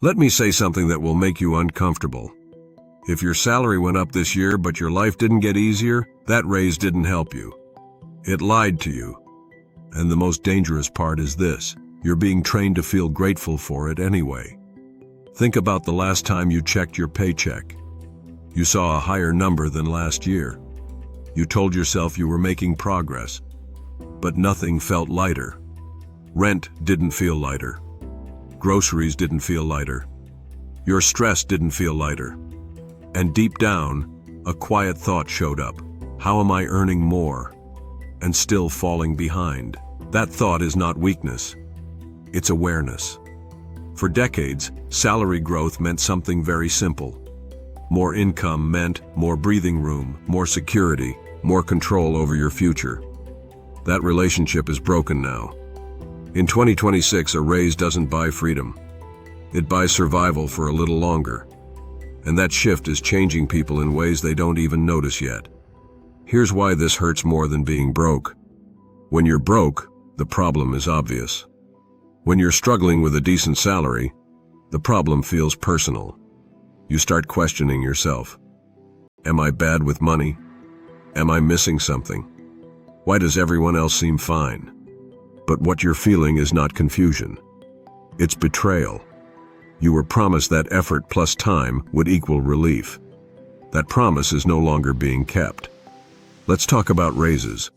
Let me say something that will make you uncomfortable. If your salary went up this year but your life didn't get easier, that raise didn't help you. It lied to you. And the most dangerous part is this: you're being trained to feel grateful for it anyway. Think about the last time you checked your paycheck. You saw a higher number than last year. You told yourself you were making progress, but nothing felt lighter. Rent didn't feel lighter. Groceries didn't feel lighter. Your stress didn't feel lighter. And deep down, a quiet thought showed up. How am I earning more and still falling behind? That thought is not weakness. It's awareness. For decades, salary growth meant something very simple. More income meant more breathing room, more security, more control over your future. That relationship is broken now. In 2026, a raise doesn't buy freedom. It buys survival for a little longer. And that shift is changing people in ways they don't even notice yet. Here's why this hurts more than being broke. When you're broke, the problem is obvious. When you're struggling with a decent salary, the problem feels personal. You start questioning yourself. Am I bad with money? Am I missing something? Why does everyone else seem fine? But what you're feeling is not confusion. It's betrayal. You were promised that effort plus time would equal relief. That promise is no longer being kept. Let's talk about raises.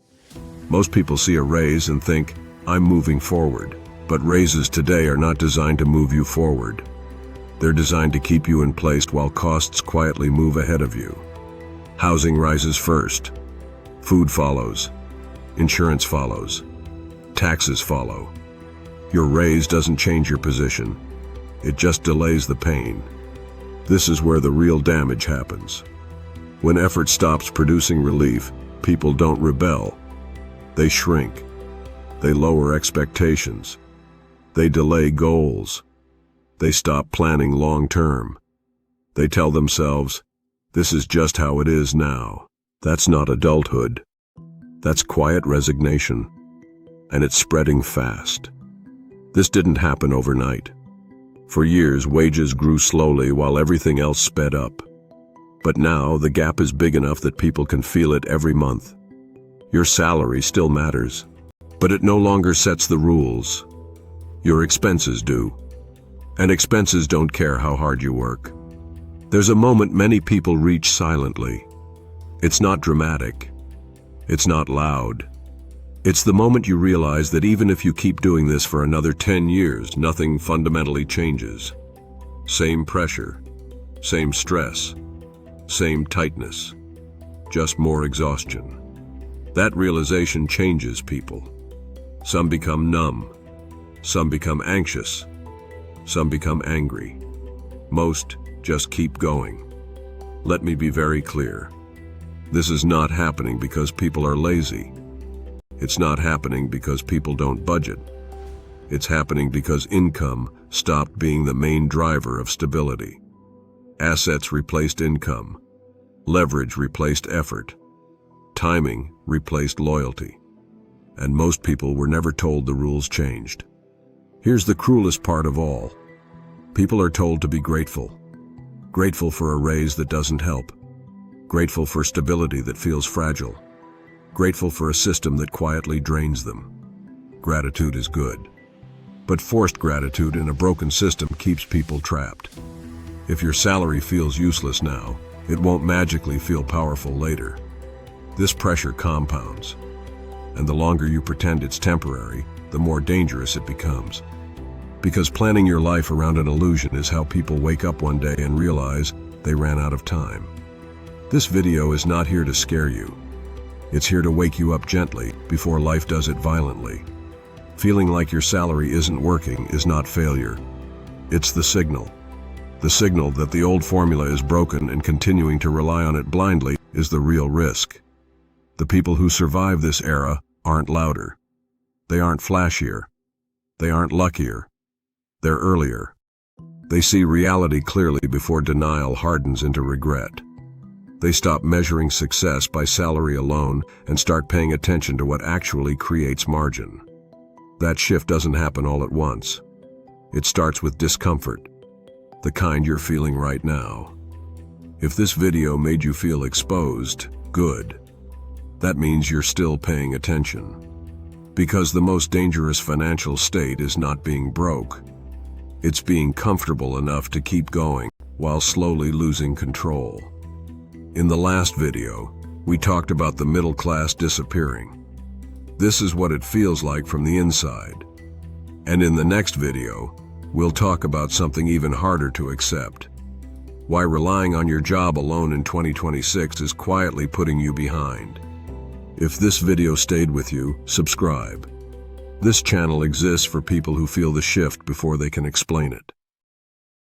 Most people see a raise and think, I'm moving forward. But raises today are not designed to move you forward. They're designed to keep you in place while costs quietly move ahead of you. Housing rises first. Food follows. Insurance follows. Taxes follow. Your raise doesn't change your position. It just delays the pain. This is where the real damage happens. When effort stops producing relief, people don't rebel. They shrink. They lower expectations. They delay goals. They stop planning long term. They tell themselves, this is just how it is now. That's not adulthood. That's quiet resignation. And it's spreading fast. This didn't happen overnight. For years, wages grew slowly while everything else sped up. But now, the gap is big enough that people can feel it every month. Your salary still matters, but it no longer sets the rules. Your expenses do. And expenses don't care how hard you work. There's a moment many people reach silently. It's not dramatic. It's not loud. It's the moment you realize that even if you keep doing this for another 10 years, nothing fundamentally changes. Same pressure, same stress, same tightness, just more exhaustion. That realization changes people. Some become numb. Some become anxious. Some become angry. Most just keep going. Let me be very clear. This is not happening because people are lazy. It's not happening because people don't budget. It's happening because income stopped being the main driver of stability. Assets replaced income. Leverage replaced effort. Timing replaced loyalty. And most people were never told the rules changed. Here's the cruelest part of all. People are told to be grateful. Grateful for a raise that doesn't help. Grateful for stability that feels fragile. Grateful for a system that quietly drains them. Gratitude is good. But forced gratitude in a broken system keeps people trapped. If your salary feels useless now, it won't magically feel powerful later. This pressure compounds. And the longer you pretend it's temporary, the more dangerous it becomes. Because planning your life around an illusion is how people wake up one day and realize they ran out of time. This video is not here to scare you. It's here to wake you up gently before life does it violently. Feeling like your salary isn't working is not failure. It's the signal. The signal that the old formula is broken and continuing to rely on it blindly is the real risk. The people who survive this era aren't louder. They aren't flashier. They aren't luckier. They're earlier. They see reality clearly before denial hardens into regret. They stop measuring success by salary alone and start paying attention to what actually creates margin. That shift doesn't happen all at once. It starts with discomfort. the kind you're feeling right now. If this video made you feel exposed, good. That means you're still paying attention. Because the most dangerous financial state is not being broke. It's being comfortable enough to keep going while slowly losing control. In the last video, we talked about the middle class disappearing. This is what it feels like from the inside. And in the next video, we'll talk about something even harder to accept. Why relying on your job alone in 2026 is quietly putting you behind. If this video stayed with you, subscribe. This channel exists for people who feel the shift before they can explain it.